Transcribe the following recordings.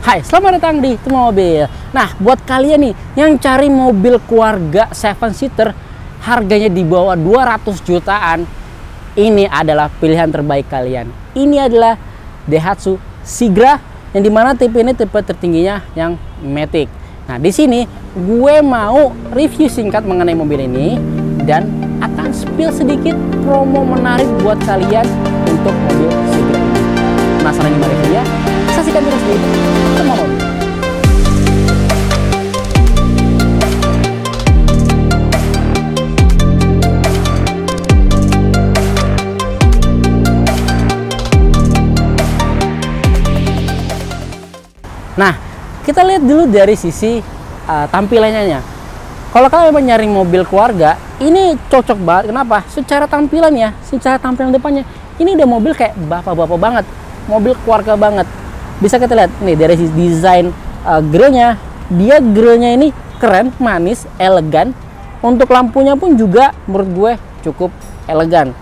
Hai, selamat datang di Temu Mobil. Nah, buat kalian nih yang cari mobil keluarga 7-seater harganya di bawah 200 jutaan, ini adalah pilihan terbaik kalian. Ini adalah Daihatsu Sigra yang dimana tipe ini tipe tertingginya yang Matic. Nah, di sini gue mau review singkat mengenai mobil ini dan akan spill sedikit promo menarik buat kalian untuk mobil Sigra ini. Penasaran gimana reviewnya? Saksikan terus di Temu Mobil. Nah, kita lihat dulu dari sisi tampilannya. Kalau kalian memang nyari mobil keluarga, ini cocok banget. Kenapa? Secara tampilan ya, secara tampilan depannya, ini udah mobil kayak bapak-bapak banget, mobil keluarga banget. Bisa kita lihat nih dari sisi desain grillnya, dia grillnya ini keren, manis, elegan. Untuk lampunya pun juga menurut gue cukup elegan.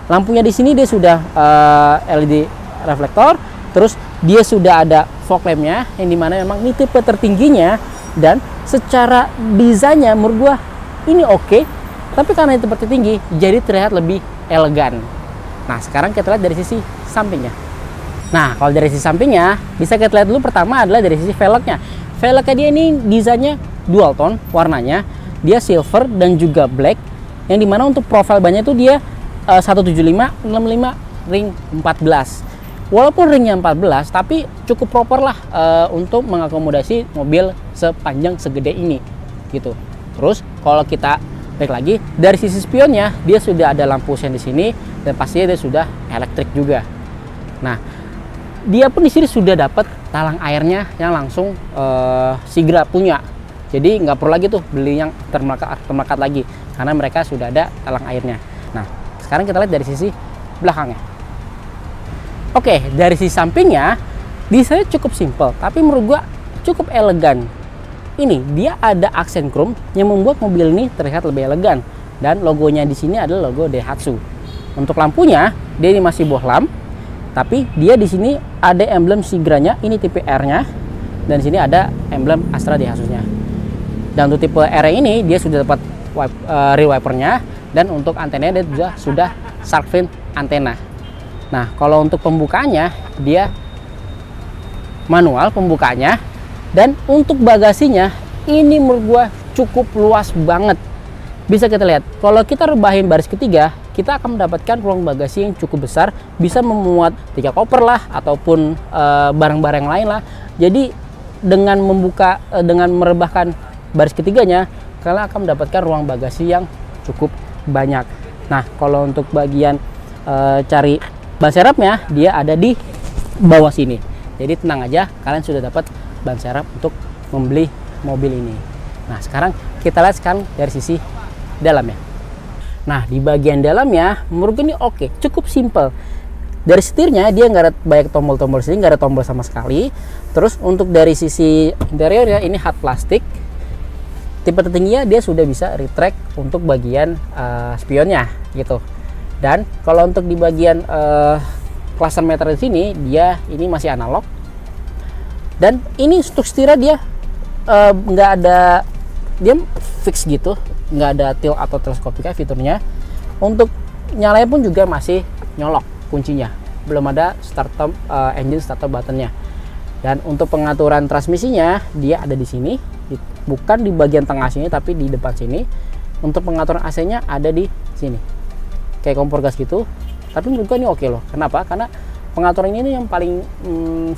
Lampunya di sini dia sudah LED reflektor, terus dia sudah ada fog lampnya yang dimana memang ini tipe tertingginya, dan secara desainnya menurut gua ini oke, tapi karena itu tipe tertinggi jadi terlihat lebih elegan. Nah, sekarang kita lihat dari sisi sampingnya. Nah, kalau dari sisi sampingnya bisa kita lihat dulu, pertama adalah dari sisi velgnya. Velgnya dia ini desainnya dual tone warnanya, dia silver dan juga black, yang dimana untuk profil bannya itu dia 175 65 ring 14. Walaupun ringnya 14, tapi cukup proper lah untuk mengakomodasi mobil sepanjang segede ini gitu. Terus kalau kita balik lagi dari sisi spionnya, dia sudah ada lampu sen di sini dan pastinya dia sudah elektrik juga. Nah, dia pun di sini sudah dapat talang airnya yang langsung Sigra punya. Jadi nggak perlu lagi tuh beli yang termelekat lagi karena mereka sudah ada talang airnya. Nah, sekarang kita lihat dari sisi belakangnya. Oke, dari sisi sampingnya desainnya cukup simple, tapi menurut gua cukup elegan. Ini dia ada aksen chrome yang membuat mobil ini terlihat lebih elegan, dan logonya di sini adalah logo Daihatsu. Untuk lampunya, dia ini masih bohlam, tapi dia di sini ada emblem Sigranya, ini tipe R-nya, dan di sini ada emblem Astra Daihatsu-nya. Dan untuk tipe R ini dia sudah dapat rear wipernya, dan untuk antenanya dia sudah shark fin antena. Nah, kalau untuk pembukanya dia manual pembukanya, dan untuk bagasinya ini menurut gua cukup luas banget. Bisa kita lihat kalau kita rebahin baris ketiga, kita akan mendapatkan ruang bagasi yang cukup besar, bisa memuat 3 koper lah ataupun barang-barang lain lah. Jadi dengan membuka dengan merebahkan baris ketiganya, kalian akan mendapatkan ruang bagasi yang cukup banyak. Nah, kalau untuk bagian cari ban serepnya, dia ada di bawah sini. Jadi tenang aja, kalian sudah dapat ban serep untuk membeli mobil ini. Nah, sekarang kita lihat dari sisi dalamnya. Nah, di bagian dalamnya menurut gue ini oke, cukup simple. Dari setirnya dia nggak ada banyak tombol-tombol sini, nggak ada tombol sama sekali. Terus untuk dari sisi interiornya ini hard plastik. Tipe tertingginya dia sudah bisa retract untuk bagian spionnya gitu. Dan kalau untuk di bagian cluster meter di sini, dia ini masih analog. Dan ini untuk setirnya dia nggak ada, dia fix gitu, nggak ada tilt atau teleskopika fiturnya. Untuk nyalanya pun juga masih nyolok kuncinya, belum ada engine starter buttonnya. Dan untuk pengaturan transmisinya dia ada di sini, bukan di bagian tengah sini tapi di depan sini. Untuk pengaturan AC-nya ada di sini, kayak kompor gas gitu. Tapi menurut gue ini oke loh. Kenapa? Karena pengaturan ini yang paling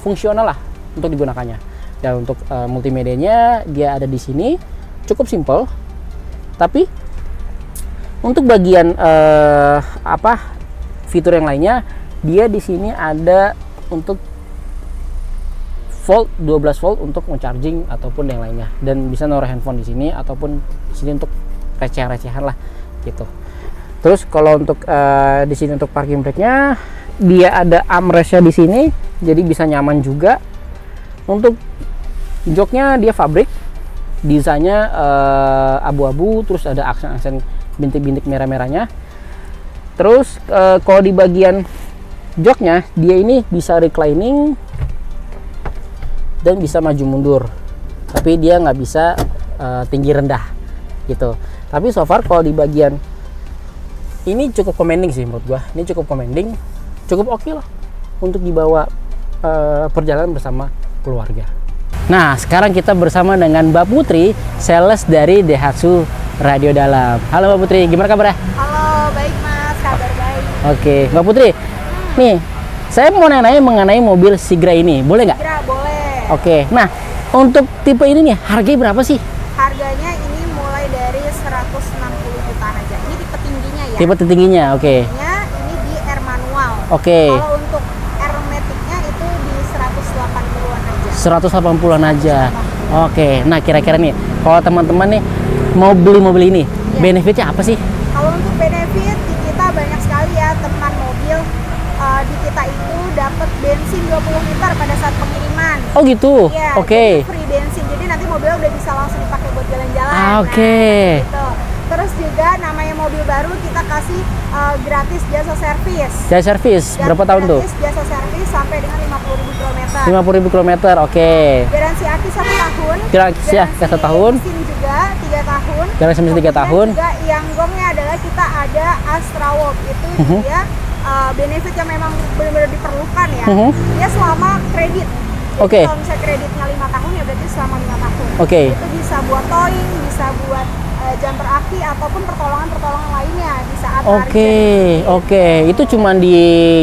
fungsional lah untuk digunakannya. Dan untuk multimedianya dia ada di sini, cukup simple. Tapi untuk bagian fitur yang lainnya, dia di sini ada untuk volt 12 volt untuk charging ataupun yang lainnya, dan bisa naruh handphone di sini ataupun di sini untuk recehan-recehan lah gitu. Terus kalau untuk di sini untuk parking brake-nya dia ada armrest-nya di sini, jadi bisa nyaman juga. Untuk joknya dia fabrik, desainnya abu-abu, terus ada aksen-aksen bintik-bintik merah-merahnya. Terus kalau di bagian joknya dia ini bisa reclining, dan bisa maju mundur, tapi dia nggak bisa tinggi rendah gitu. Tapi so far kalau di bagian ini cukup commanding sih menurut gua. Ini cukup commanding, cukup oke lah untuk dibawa perjalanan bersama keluarga. Nah, sekarang kita bersama dengan Mbak Putri, sales dari Daihatsu Radio Dalam. Halo Mbak Putri, gimana kabarnya? Halo, baik Mas, kabar baik. Oke, Mbak Putri, nih saya mau nanya mengenai mobil Sigra ini, boleh nggak? Sigra boleh. Oke, nah untuk tipe ini nih harganya berapa sih? Harganya ini mulai dari 160 jutaan aja. Ini tipe tingginya ya. Tipe tertingginya, oke. Ini di R manual. Oke. Kalau untuk R matic-nya itu di 180-an aja. 180-an aja. Oke, nah kira-kira nih kalau teman-teman nih mau beli mobil ini, benefitnya apa sih? Kalau untuk benefit di kita banyak sekali ya teman mobil. Di kita itu dapat bensin 20 liter pada saat pengiriman. Oh gitu. Iya, Oke. free bensin. Jadi nanti mobilnya udah bisa langsung dipakai buat jalan-jalan. Oke. Nah, gitu. Terus juga namanya mobil baru kita kasih gratis jasa servis. Jasa servis berapa tahun tuh? Gratis jasa servis sampai dengan 50.000 km. 50.000 km, oke. Garansi aki 1 tahun. Garansi aki 1 tahun. Mesin juga 3 tahun. Garansi mesin 3 tahun. Juga yang gongnya adalah kita ada Astra Walk. Itu dia benefit yang memang benar-benar diperlukan ya. Dia selama kredit. Oke. Kalau misalnya kreditnya 5 tahun ya berarti selama 5 tahun. Oke. Itu bisa buat towing, bisa buat jumper aki ataupun pertolongan lainnya di saat Oke. Itu cuma di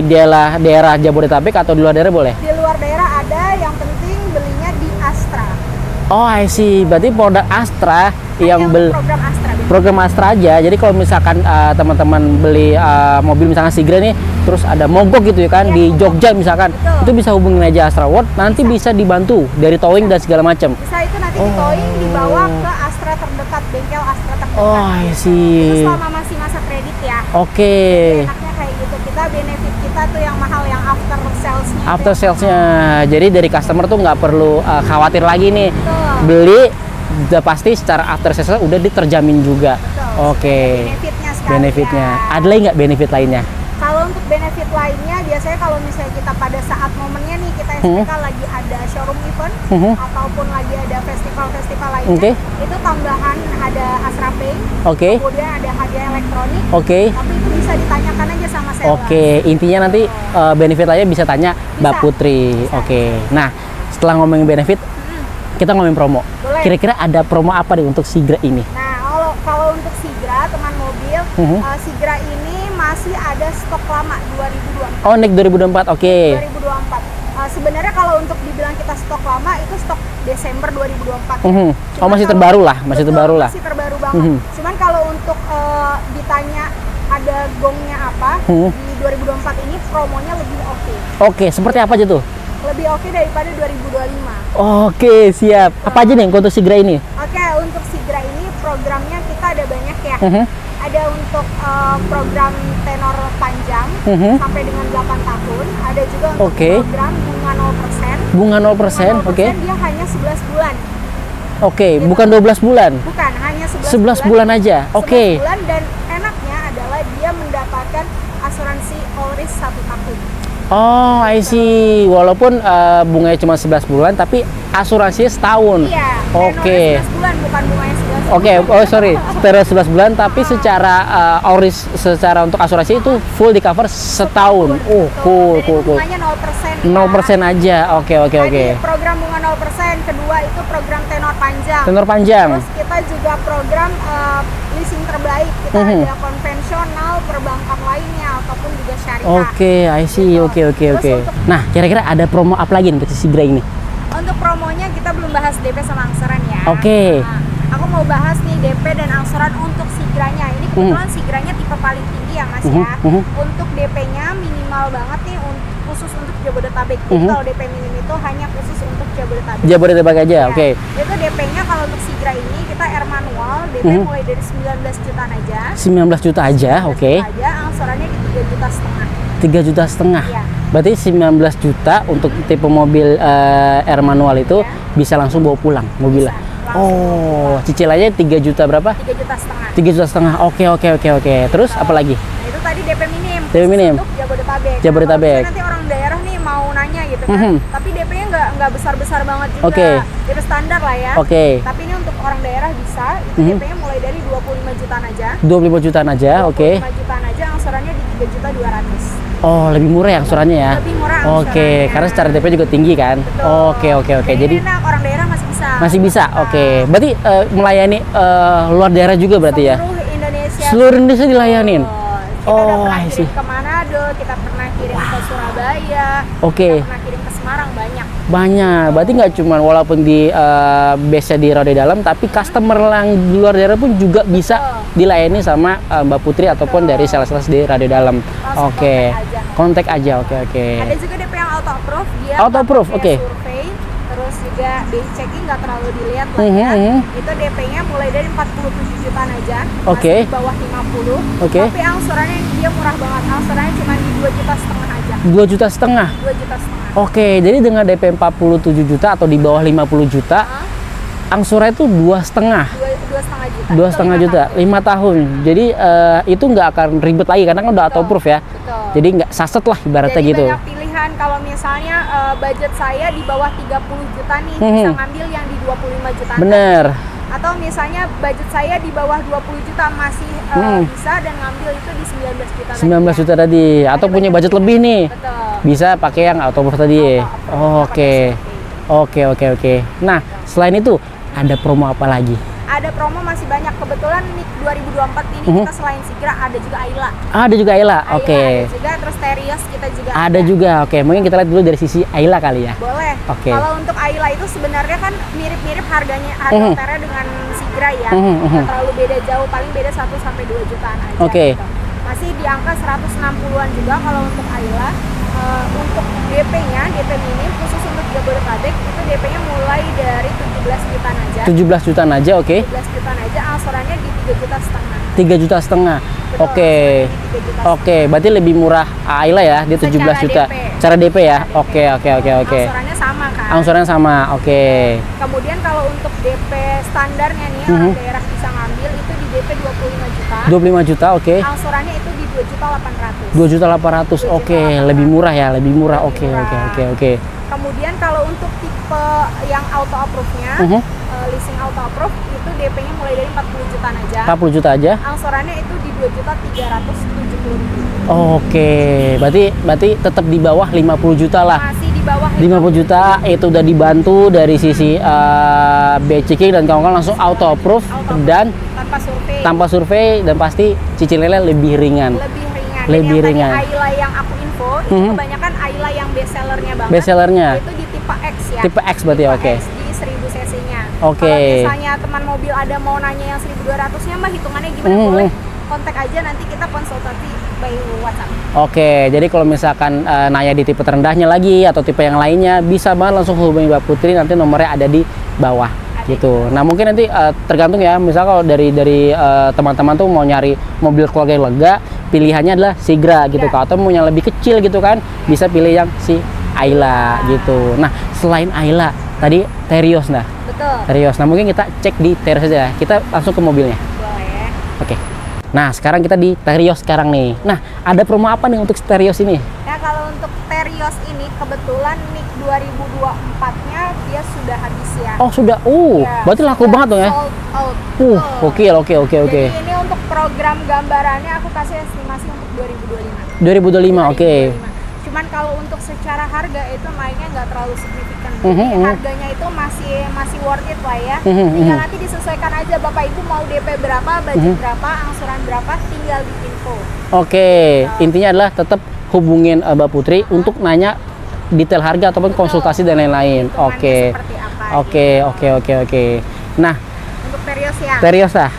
daerah Jabodetabek atau di luar daerah boleh? Di luar daerah ada, yang penting belinya di Astra. Oh, I see. Berarti produk Astra yang program Astra. Program Astra aja. Jadi kalau misalkan teman-teman beli mobil misalkan Sigra nih, terus ada mogok gitu ya kan di Jogja misalkan, itu bisa hubungin aja Astra World, nanti bisa dibantu dari towing dan segala macam. Bisa itu nanti di towing dibawa ke Astra terdekat, bengkel Astra terdekat. Oh, I see. Itu selama masih masa kredit ya. Oke. Enaknya kayak gitu. Kita benefit kita tuh yang mahal, yang after salesnya. After salesnya. Jadi dari customer tuh nggak perlu khawatir lagi nih. Betul. Beli udah pasti secara after sales udah diterjamin juga. Betul. Oke. Benefitnya sekali. Benefitnya. Ada lagi nggak benefit lainnya? Kalau untuk benefit lainnya, biasanya kalau misalnya kita pada saat momennya nih, kita SPK lagi ada showroom event ataupun lagi ada festival-festival lainnya, itu tambahan ada Astra Pay, kemudian ada hadiah elektronik, tapi itu bisa ditanyakan aja sama sales. Oke, intinya nanti benefit lainnya bisa tanya Mbak Putri. Oke. Nah, setelah ngomongin benefit, kita ngomongin promo. Kira-kira ada promo apa nih untuk Sigra ini? Nah, kalau untuk Sigra, teman mobil, Sigra ini masih ada stok lama 2024. Oh, naik 2024, oke. 2024. Sebenarnya kalau untuk dibilang kita stok lama itu stok Desember 2024. Oh, masih terbaru lah, masih terbaru lah. Masih terbaru banget. Cuman kalau untuk ditanya ada gongnya apa di 2024 ini promonya lebih oke. Oke, seperti apa aja tuh? Lebih oke daripada 2025. Oke, siap. Apa aja nih untuk Sigra ini? Oke, untuk Sigra ini programnya kita ada banyak ya. Ada untuk program tenor panjang sampai dengan 8 tahun. Ada juga untuk program bunga 0%. Bunga 0%, oke. Dia hanya 11 bulan. Oke, bukan 12 bulan. Bukan, hanya 11 bulan aja. Oke. 11 bulan, dan enaknya adalah dia mendapatkan asuransi all risk 1 tahun. Oh, I see. Walaupun bunganya cuma 11 bulan, tapi asuransinya setahun. Iya. Oke. 11 bulan, bukan bunganya 11 bulan. Oke, oh sorry, tenor 11 bulan, tapi secara secara untuk asuransi itu full di cover setahun. Oh, cool. Bunganya 0%. 0% aja. Oke. Program bunga 0%, kedua itu program tenor panjang. Tenor panjang. Terus kita juga program leasing terbaik. Kita ada konvensional, perbankan lainnya ataupun juga syariah. Oke, I see. Oke. Nah, kira-kira ada promo apa lagi untuk Sigra ini? Untuk promonya kita belum bahas DP sama angsuran ya. Oke. Nah, aku mau bahas nih DP dan angsuran untuk Sigranya. Ini kebetulan Sigranya tipe paling tinggi ya Mas ya. Untuk DP-nya minimal banget nih khusus untuk Jabodetabek. Jadi kalau DP minim itu hanya khusus untuk Jabodetabek. Jabodetabek aja, ya. oke. Itu DP-nya kalau untuk Sigra ini kita R manual, DP mulai dari 19 jutaan aja. 19 juta aja, oke. Angsurannya di 3,5 juta. 3,5 juta. Iya. Berarti 19 juta untuk tipe mobil R manual itu bisa langsung bawa pulang mobilnya. Oh, cicilannya 3 juta berapa? 3,5 juta. 3,5 juta. Oke. Terus apa lagi? Itu tadi DP minim. DP minim. Untuk Jabodetabek. Jabodetabek. Nanti orang daerah nih mau nanya gitu kan. Tapi DP-nya nggak besar-besar banget juga. Oke. DP standar lah ya. Oke. Tapi ini untuk orang daerah bisa, itu DP-nya mulai dari 25 jutaan aja. 25 jutaan aja, oke. 25 jutaan aja, angsurannya di 3.200.000. Oh, lebih murah ya angsurannya ya? Lebih murah Oke, angsurannya. karena secara DP juga tinggi kan? Betul. Oke. Jadi enak, orang daerah masih bisa. Masih bisa, oke. Berarti melayani luar daerah juga berarti ya? Seluruh Indonesia. Seluruh Indonesia dilayanin? Kita udah pernah I see. kirim ke Manado, kita pernah kirim ke Surabaya, Oke. kita pernah kirim ke Semarang, banyak. Banyak, berarti nggak cuma walaupun di base-nya di Rode Dalam, tapi customer yang di luar daerah pun juga bisa dilayani sama Mbak Putri ataupun dari sales-sales di Rode Dalam. Langsung Oke, kontak aja. kontak aja, oke. Ada juga DP yang auto approve, dia Auto approve, pakai oke. survei, terus juga BI checking nggak terlalu dilihat lah ya. Itu DP-nya mulai dari 47 jutaan aja, Oke. masih di bawah 50. Oke. Tapi angsurannya dia murah banget, angsurannya cuma di 2,5 juta aja. 2,5 juta. 2,5 juta. Oke, jadi dengan DP 47 juta atau di bawah 50 juta, angsurannya itu 2,5. 2,5 juta. 2,5 juta, 5 tahun. Jadi itu nggak akan ribet lagi karena kan udah auto approve ya. Betul. Jadi nggak saset lah ibaratnya Jadi gitu. banyak pilihan, kalau misalnya budget saya di bawah 30 juta nih, bisa ngambil yang di 25 juta. Bener. Atau misalnya budget saya di bawah 20 juta masih bisa dan ngambil itu di 19 juta. 19 juta tadi. Atau punya budget lebih nih. Betul. Bisa pakai yang auto approve tadi. Pakai Oke. Nah, selain itu ada promo apa lagi? Ada promo masih banyak. Kebetulan nih 2024 ini kita selain Sigra ada juga Ayla. Ada juga Ayla. Oke. Ada juga, terus Terios kita juga Ada juga. Oke, mungkin kita lihat dulu dari sisi Ayla kali ya. boleh. Oke. Kalau untuk Ayla itu sebenarnya kan mirip-mirip harganya, harga Terra dengan Sigra ya. Nggak terlalu beda jauh, paling beda 1 sampai 2 jutaan aja. Oke. Gitu. Masih di angka 160-an juga kalau untuk Ayla. Untuk DP-nya, DP minim khusus untuk Jabodetabek itu DP-nya mulai dari 17 jutaan aja. 17 jutaan aja, oke. 17 jutaan aja, angsurannya di 3,5 juta. 3,5 juta. Betul, Oke. angsurannya di 3,5 juta. Oke, berarti lebih murah Ayla ya, dia 17 juta. DP. Cara DP ya. Oke. Angsurannya sama kan. Angsurannya sama. Oke. Kemudian kalau untuk DP standarnya nih, orang daerah bisa ngambil itu di DP 25 juta. 25 juta, oke. Angsurannya itu di 2.800.000. 2.800.000. Oke, lebih murah ya, lebih murah. Oke. Kemudian kalau untuk tipe yang auto approve-nya, leasing auto approve itu DP-nya mulai dari 40 jutaan aja. 40 juta aja. Angsurannya itu di 2.370.000. Oke, berarti tetap di bawah 50 juta lah. Masih di bawah 50 juta itu udah dibantu dari sisi biaya checking dan kawan-kawan langsung auto approve dan tanpa survei dan pasti cicilannya lebih ringan. lebih ringan. Yang tadi Ayla yang aku info itu kebanyakan Ayla yang best sellernya banget. Best sellernya itu di tipe X ya. Tipe X berarti oke. X di 1000 cc-nya. Oke. Kalau misalnya teman mobil ada mau nanya yang 1200-nya Mbak, hitungannya gimana, boleh kontak aja, nanti kita konsultasi by WhatsApp. Oke, jadi kalau misalkan nanya di tipe terendahnya lagi atau tipe yang lainnya, bisa banget langsung hubungi Mbak Putri, nanti nomornya ada di bawah gitu. Nah, mungkin nanti tergantung ya, misal kalau dari teman-teman tuh mau nyari mobil keluarga yang lega, pilihannya adalah Sigra gitu kan, atau mau yang lebih kecil gitu kan, bisa pilih yang si Ayla gitu. Nah, selain Ayla tadi Terios, nah. Betul. Terios. Nah, mungkin kita cek di Terios aja. Kita langsung ke mobilnya. Boleh. Oke. Nah, sekarang kita di Terios sekarang nih. Nah, ada promo apa nih untuk Terios ini? Nah, kalau untuk Terios ini kebetulan nih 2024-nya dia sudah habis ya. Oh, sudah. Ya, berarti laku banget dong ya. Sold out. Oke. Jadi ini untuk program gambarannya aku kasih estimasi untuk 2025. 2025, oke. Cuman kalau untuk secara harga itu naiknya nggak terlalu signifikan. Jadi harganya itu masih worth it lah ya. Tinggal nanti disesuaikan aja Bapak Ibu mau DP berapa, budget berapa, angsuran berapa, tinggal di info. Oke. Intinya adalah tetap hubungin Mbak Putri untuk nanya detail harga ataupun konsultasi dan lain-lain. Oke. Seperti apa Oke. Nah, untuk Terios ya. Terios lah.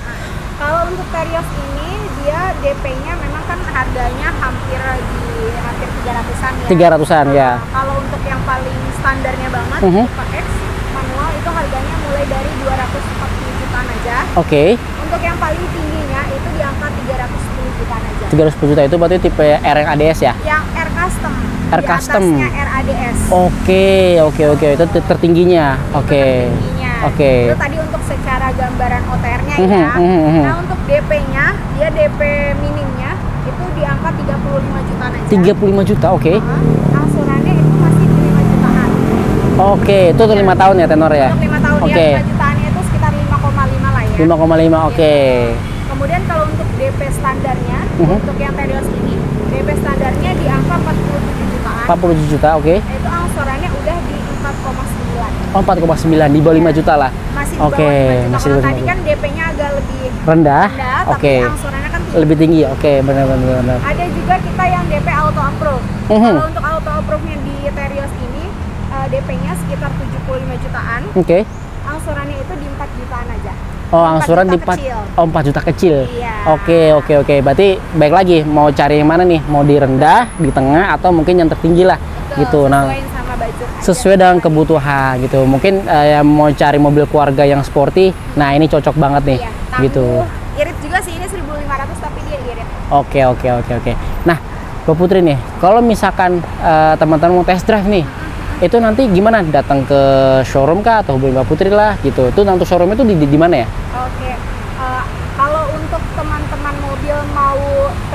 Kalau untuk Terios ini dia DP-nya memang kan harganya hampir 300-an ya. 300-an ya. Kalau untuk yang paling standarnya banget tipe X manual itu harganya mulai dari 240 jutaan aja. Oke. Untuk yang paling tingginya itu di angka 310 jutaan aja. 310 juta itu berarti tipe R yang ADS ya? Yang R custom. R custom. Di atasnya RADS. Oke. Itu tertingginya. Oke. Itu tadi untuk secara gambaran OTR-nya ya. Nah, untuk DP-nya, dia DP minimnya itu di angka 35 jutaan aja. 35 juta, oke. Angsurannya itu masih di 5 jutaan. Oke, itu untuk 5 tahun ya tenor ya? Untuk 5 tahun Oke. ya, 5 jutaannya itu sekitar 5,5 lah ya. 5,5, oke. Kemudian kalau untuk DP standarnya, untuk yang Terios ini, DP standarnya di angka 47 jutaan. 47 juta, oke. Itu angsurannya udah di 4,9. Oh, 4,9, di bawah 5 juta lah. Masih di Oke, bawah 5 juta. masih di Kalau bawah tadi 5 kan DP-nya agak lebih rendah. tapi Oke. angsurannya kan tinggi. Lebih tinggi, oke, benar. Ada juga kita yang DP auto approve. Kalau untuk auto approve-nya di Terios ini, DP-nya sekitar 75 jutaan. Oke. Angsurannya itu di 4 jutaan aja. Oh, 4 angsuran juta di 4, kecil. oh, 4 juta kecil. Iya. Oke. Berarti baik lagi, mau cari yang mana nih? Mau di rendah, di tengah, atau mungkin yang tertinggi lah. Betul, Gitu. Nah, sesuaiin sama budget aja. sesuai dengan kebutuhan gitu. Mungkin yang mau cari mobil keluarga yang sporty, nah ini cocok banget nih. Iya, Gitu. tangguh. Irit juga sih, ini 1.500 tapi dia irit. Oke. Nah, Mbak Putri nih, kalau misalkan teman-teman mau test drive nih, itu nanti gimana? Datang ke showroom kah atau hubungi Mbak Putri lah gitu. Itu untuk showroom itu di mana ya? Oke. Kalau untuk teman-teman mobil mau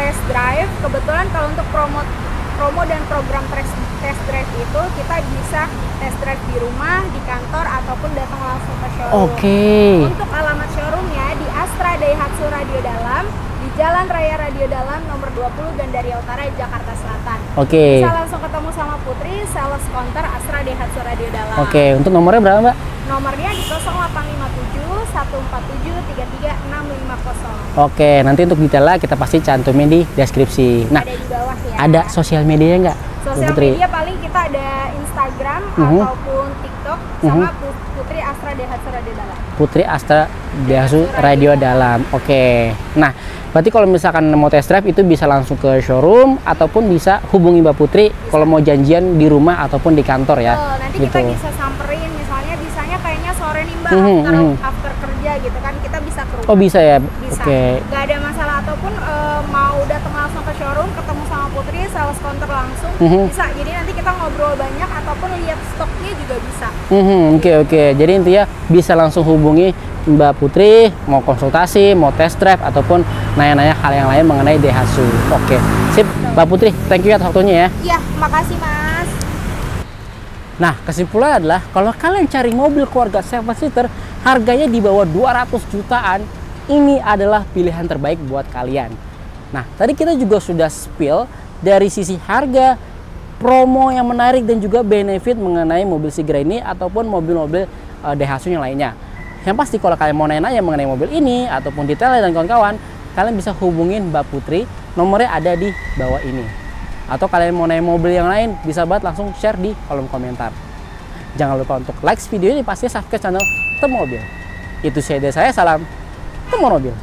test drive, kebetulan kalau untuk promo dan program test drive itu kita bisa test drive di rumah, di kantor, ataupun datang langsung ke showroom. Oke. Untuk alamat showroomnya di Astra Daihatsu Radio Dalam, di Jalan Raya Radio Dalam nomor 20 Gandaria Utara, Jakarta Selatan. Oke. Bisa langsung ketemu sama Putri, sales counter Astra Daihatsu Radio Dalam. Oke, untuk nomornya berapa, Mbak? Nomornya di 0857 147 33650. Oke, nanti untuk detailnya kita pasti cantumin di deskripsi. Nah, Ada di bawah ya. ada sosial media nggak, Mbak Sosial Putri? media paling kita ada Instagram ataupun TikTok sama Putri Astra Daihatsu Radio Dalam. Putri Astra Daihatsu Radio Dalam. Oke. Nah, berarti kalau misalkan mau test drive itu bisa langsung ke showroom ataupun bisa hubungi Mbak Putri kalau mau janjian di rumah ataupun di kantor ya. Nanti Gitu. kita bisa samperin, misalnya bisanya kayaknya sore nih Mbak, after kerja gitu kan, kita bisa ke rumah. Oh, bisa ya? Bisa. Oke. Nggak ada masalah, ataupun mau datang langsung ke showroom, ketemu sama Putri, sales counter langsung, bisa. Jadi nanti kita ngobrol banyak ataupun lihat stoknya juga bisa. Oke. Jadi intinya bisa langsung hubungi Mbak Putri, mau konsultasi, mau test drive, ataupun nanya-nanya hal yang lain mengenai Daihatsu. Oke, sip. Mbak Putri, thank you atas waktunya ya. Iya, makasih Mas. Nah, kesimpulannya adalah kalau kalian cari mobil keluarga 7-seater harganya di bawah 200 jutaan, ini adalah pilihan terbaik buat kalian. Nah, tadi kita juga sudah spill dari sisi harga, promo yang menarik, dan juga benefit mengenai mobil Sigra ini ataupun mobil-mobil Daihatsu yang lainnya. Yang pasti kalau kalian mau nanya mengenai mobil ini ataupun detailnya dan kawan-kawan, kalian bisa hubungin Mbak Putri, nomornya ada di bawah ini. Atau kalian mau nanya mobil yang lain, bisa banget langsung share di kolom komentar. Jangan lupa untuk like video ini, pasti subscribe channel Temu Mobil. Itu saja dari saya, salam Temu Mobil.